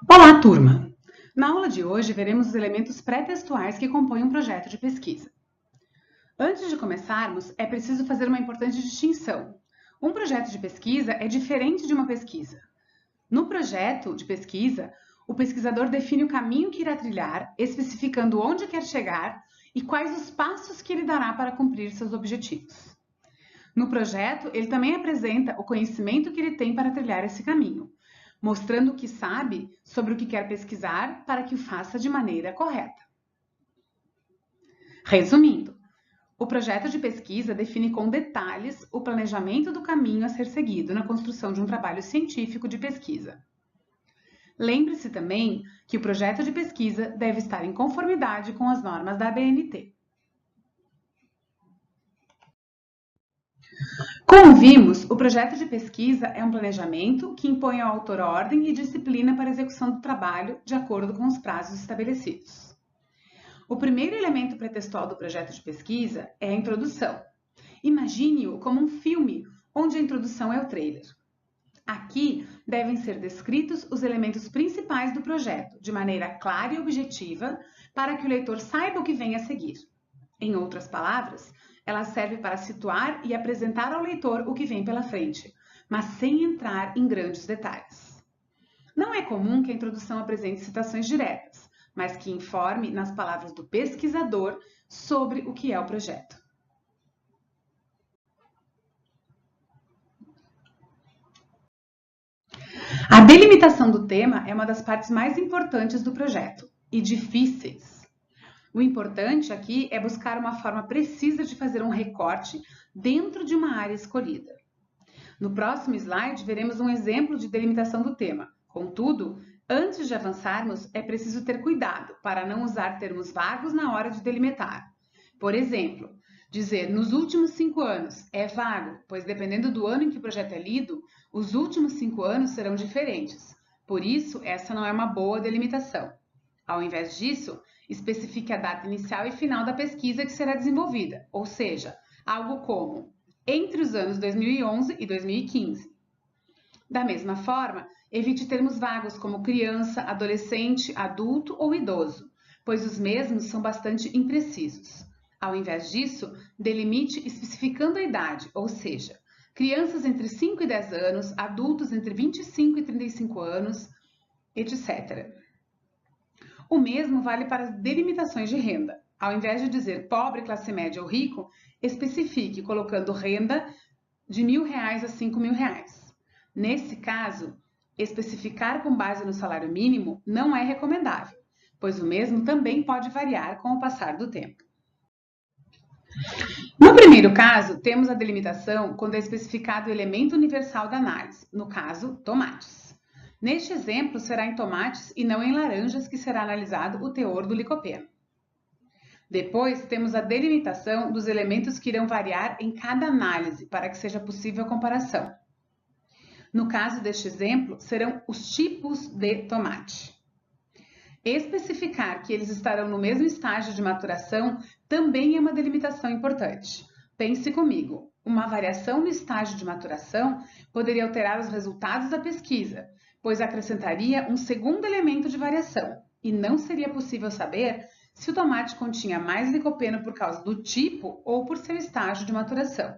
Olá, turma! Na aula de hoje, veremos os elementos pré-textuais que compõem um projeto de pesquisa. Antes de começarmos, é preciso fazer uma importante distinção. Um projeto de pesquisa é diferente de uma pesquisa. No projeto de pesquisa, o pesquisador define o caminho que irá trilhar, especificando onde quer chegar e quais os passos que ele dará para cumprir seus objetivos. No projeto, ele também apresenta o conhecimento que ele tem para trilhar esse caminho, mostrando o que sabe sobre o que quer pesquisar para que o faça de maneira correta. Resumindo, o projeto de pesquisa define com detalhes o planejamento do caminho a ser seguido na construção de um trabalho científico de pesquisa. Lembre-se também que o projeto de pesquisa deve estar em conformidade com as normas da ABNT. Como vimos, o projeto de pesquisa é um planejamento que impõe ao autor ordem e disciplina para a execução do trabalho de acordo com os prazos estabelecidos. O primeiro elemento pré-textual do projeto de pesquisa é a introdução. Imagine-o como um filme, onde a introdução é o trailer. Aqui devem ser descritos os elementos principais do projeto, de maneira clara e objetiva, para que o leitor saiba o que vem a seguir. Em outras palavras, ela serve para situar e apresentar ao leitor o que vem pela frente, mas sem entrar em grandes detalhes. Não é comum que a introdução apresente citações diretas, mas que informe nas palavras do pesquisador sobre o que é o projeto. A delimitação do tema é uma das partes mais importantes do projeto e difíceis. O importante aqui é buscar uma forma precisa de fazer um recorte dentro de uma área escolhida. No próximo slide, veremos um exemplo de delimitação do tema. Contudo, antes de avançarmos, é preciso ter cuidado para não usar termos vagos na hora de delimitar. Por exemplo, dizer nos últimos 5 anos é vago, pois dependendo do ano em que o projeto é lido, os últimos 5 anos serão diferentes. Por isso, essa não é uma boa delimitação. Ao invés disso, especifique a data inicial e final da pesquisa que será desenvolvida, ou seja, algo como entre os anos 2011 e 2015. Da mesma forma, evite termos vagos como criança, adolescente, adulto ou idoso, pois os mesmos são bastante imprecisos. Ao invés disso, delimite especificando a idade, ou seja, crianças entre 5 e 10 anos, adultos entre 25 e 35 anos, etc. O mesmo vale para as delimitações de renda. Ao invés de dizer pobre, classe média ou rico, especifique colocando renda de R$ 1.000 a R$ 5.000. Nesse caso, especificar com base no salário mínimo não é recomendável, pois o mesmo também pode variar com o passar do tempo. No primeiro caso, temos a delimitação quando é especificado o elemento universal da análise, no caso, tomates. Neste exemplo, será em tomates e não em laranjas que será analisado o teor do licopeno. Depois, temos a delimitação dos elementos que irão variar em cada análise para que seja possível a comparação. No caso deste exemplo, serão os tipos de tomate. Especificar que eles estarão no mesmo estágio de maturação também é uma delimitação importante. Pense comigo, uma variação no estágio de maturação poderia alterar os resultados da pesquisa, pois acrescentaria um segundo elemento de variação, e não seria possível saber se o tomate continha mais licopeno por causa do tipo ou por seu estágio de maturação.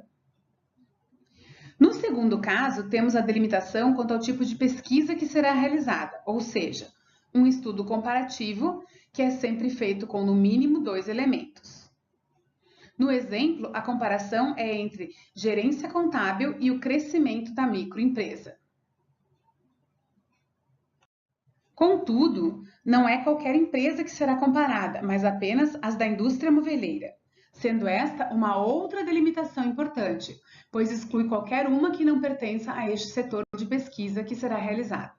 No segundo caso, temos a delimitação quanto ao tipo de pesquisa que será realizada, ou seja, um estudo comparativo que é sempre feito com no mínimo 2 elementos. No exemplo, a comparação é entre gerência contábil e o crescimento da microempresa. Contudo, não é qualquer empresa que será comparada, mas apenas as da indústria moveleira, sendo esta uma outra delimitação importante, pois exclui qualquer uma que não pertença a este setor de pesquisa que será realizado.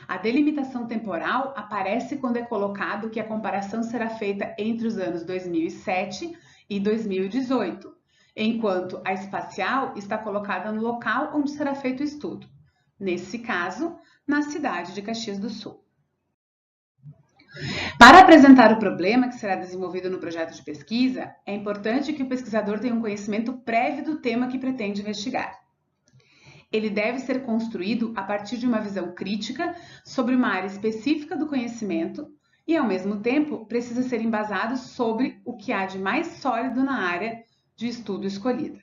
A delimitação temporal aparece quando é colocado que a comparação será feita entre os anos 2007 e 2018, enquanto a espacial está colocada no local onde será feito o estudo. Nesse caso, na cidade de Caxias do Sul. Para apresentar o problema que será desenvolvido no projeto de pesquisa, é importante que o pesquisador tenha um conhecimento prévio do tema que pretende investigar. Ele deve ser construído a partir de uma visão crítica sobre uma área específica do conhecimento e, ao mesmo tempo, precisa ser embasado sobre o que há de mais sólido na área de estudo escolhida.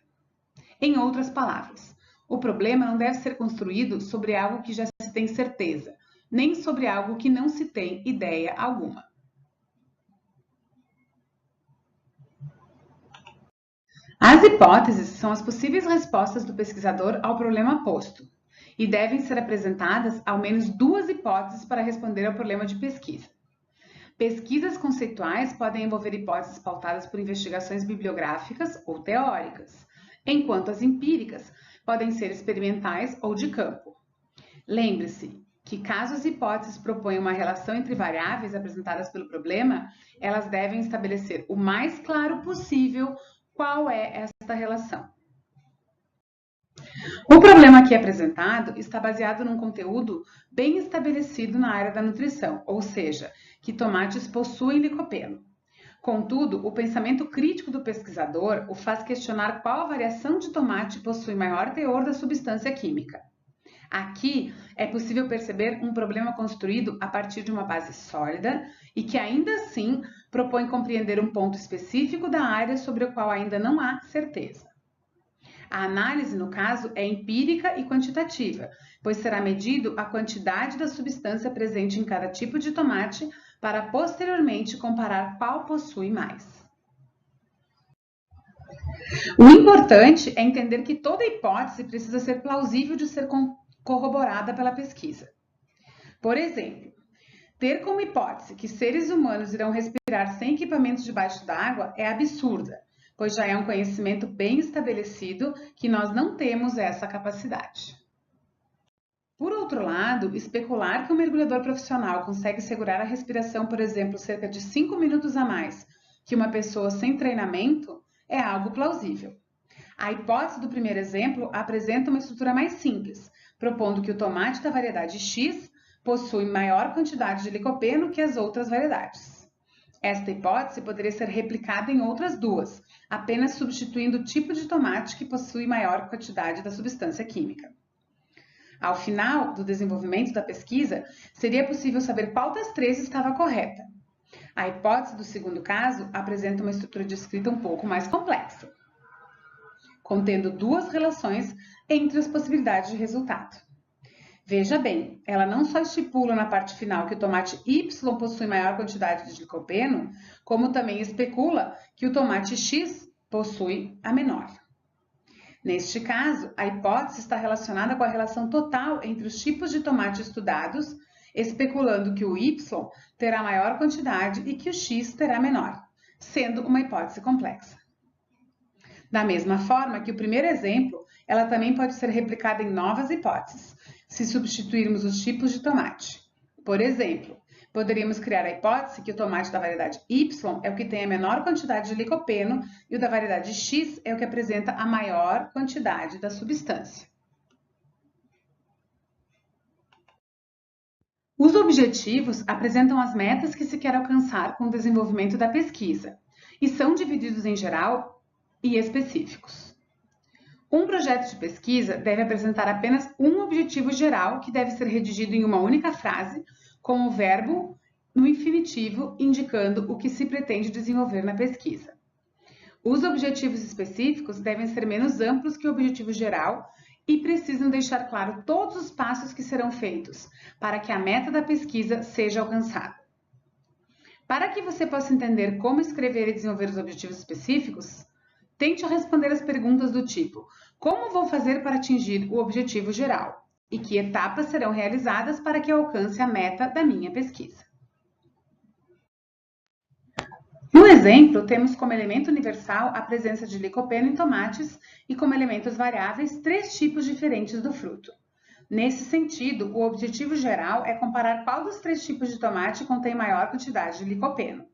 Em outras palavras, o problema não deve ser construído sobre algo que já se tem certeza, nem sobre algo que não se tem ideia alguma. As hipóteses são as possíveis respostas do pesquisador ao problema posto e devem ser apresentadas ao menos 2 hipóteses para responder ao problema de pesquisa. Pesquisas conceituais podem envolver hipóteses pautadas por investigações bibliográficas ou teóricas, enquanto as empíricas podem ser experimentais ou de campo. Lembre-se que, caso as hipóteses proponham uma relação entre variáveis apresentadas pelo problema, elas devem estabelecer o mais claro possível qual é esta relação. O problema aqui apresentado está baseado num conteúdo bem estabelecido na área da nutrição, ou seja, que tomates possuem licopeno. Contudo, o pensamento crítico do pesquisador o faz questionar qual a variação de tomate possui maior teor da substância química. Aqui é possível perceber um problema construído a partir de uma base sólida e que ainda assim propõe compreender um ponto específico da área sobre o qual ainda não há certeza. A análise, no caso, é empírica e quantitativa, pois será medido a quantidade da substância presente em cada tipo de tomate para posteriormente comparar qual possui mais. O importante é entender que toda hipótese precisa ser plausível de ser corroborada pela pesquisa. Por exemplo, ter como hipótese que seres humanos irão respirar sem equipamentos debaixo d'água é absurda, pois já é um conhecimento bem estabelecido que nós não temos essa capacidade. Por outro lado, especular que um mergulhador profissional consegue segurar a respiração, por exemplo, cerca de 5 minutos a mais que uma pessoa sem treinamento é algo plausível. A hipótese do primeiro exemplo apresenta uma estrutura mais simples, propondo que o tomate da variedade X possui maior quantidade de licopeno que as outras variedades. Esta hipótese poderia ser replicada em outras 2, apenas substituindo o tipo de tomate que possui maior quantidade da substância química. Ao final do desenvolvimento da pesquisa, seria possível saber qual das 3 estava correta. A hipótese do segundo caso apresenta uma estrutura descrita um pouco mais complexa, contendo 2 relações entre as possibilidades de resultado. Veja bem, ela não só estipula na parte final que o tomate Y possui maior quantidade de licopeno, como também especula que o tomate X possui a menor. Neste caso, a hipótese está relacionada com a relação total entre os tipos de tomate estudados, especulando que o Y terá maior quantidade e que o X terá menor, sendo uma hipótese complexa. Da mesma forma que o primeiro exemplo, ela também pode ser replicada em novas hipóteses, se substituirmos os tipos de tomate. Por exemplo, poderíamos criar a hipótese que o tomate da variedade Y é o que tem a menor quantidade de licopeno e o da variedade X é o que apresenta a maior quantidade da substância. Os objetivos apresentam as metas que se quer alcançar com o desenvolvimento da pesquisa e são divididos em geral e específicos. Um projeto de pesquisa deve apresentar apenas um objetivo geral que deve ser redigido em uma única frase, com o verbo no infinitivo indicando o que se pretende desenvolver na pesquisa. Os objetivos específicos devem ser menos amplos que o objetivo geral e precisam deixar claro todos os passos que serão feitos para que a meta da pesquisa seja alcançada. Para que você possa entender como escrever e desenvolver os objetivos específicos, tente responder as perguntas do tipo: como vou fazer para atingir o objetivo geral? E que etapas serão realizadas para que eu alcance a meta da minha pesquisa? No exemplo, temos como elemento universal a presença de licopeno em tomates e como elementos variáveis 3 tipos diferentes do fruto. Nesse sentido, o objetivo geral é comparar qual dos 3 tipos de tomate contém maior quantidade de licopeno.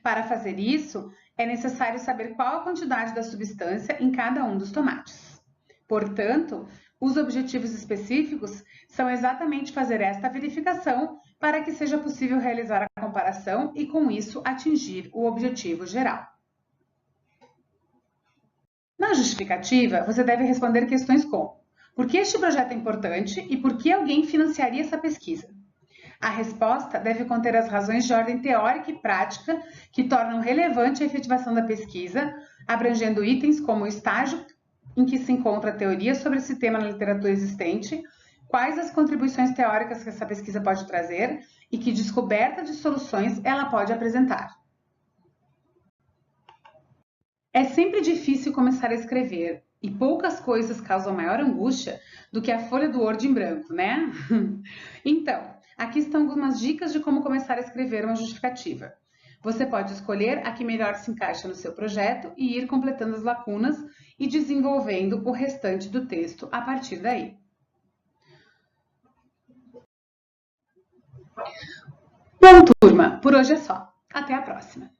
Para fazer isso, é necessário saber qual a quantidade da substância em cada um dos tomates. Portanto, os objetivos específicos são exatamente fazer esta verificação para que seja possível realizar a comparação e, com isso, atingir o objetivo geral. Na justificativa, você deve responder questões como: Por que este projeto é importante e por que alguém financiaria essa pesquisa? A resposta deve conter as razões de ordem teórica e prática que tornam relevante a efetivação da pesquisa, abrangendo itens como o estágio em que se encontra a teoria sobre esse tema na literatura existente, quais as contribuições teóricas que essa pesquisa pode trazer e que descoberta de soluções ela pode apresentar. É sempre difícil começar a escrever e poucas coisas causam maior angústia do que a folha do Word em branco, né? Então, aqui estão algumas dicas de como começar a escrever uma justificativa. Você pode escolher a que melhor se encaixa no seu projeto e ir completando as lacunas e desenvolvendo o restante do texto a partir daí. Bom, turma, por hoje é só. Até a próxima!